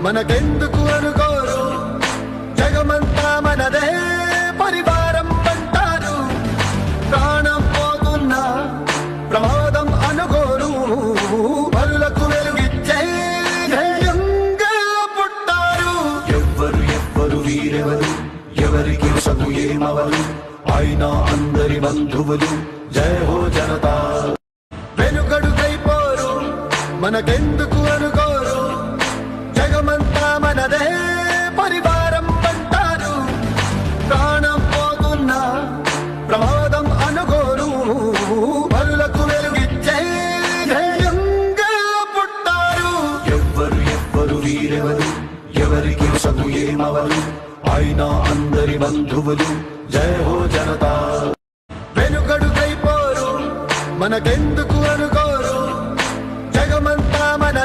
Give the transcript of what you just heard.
మనకెందుకు అనుకోరు, జగమంతా మనదే పరివారం అంటారు. ప్రాణం పోతున్నా ప్రమాదం అనుకోరు, పరులకు వెలుగిచ్చే ధైర్యంగా పుట్టారు. ఎవ్వరు వీరెవరు, ఎవరికి సగు ఏమవరు, అయినా అందరి బంధువులు. జయ హో జనతా. వెనుకడుకైపోరు, మనకెందుకు అనుకోరు, జగమంతా మనదే పరివారం అంటారు. ప్రాణం పోతున్నా ప్రమాదం అనుకోరు, పరులకు వెలుగిచ్చే ధైర్యంగా పుట్టారు. ఎవ్వరు వీరెవరు, ఎవరికి సగు ఏమవరు, అయినా అందరి బంధువులు. జయ హో జనతా. వెనుకడుకైపోరు, మనకెందుకు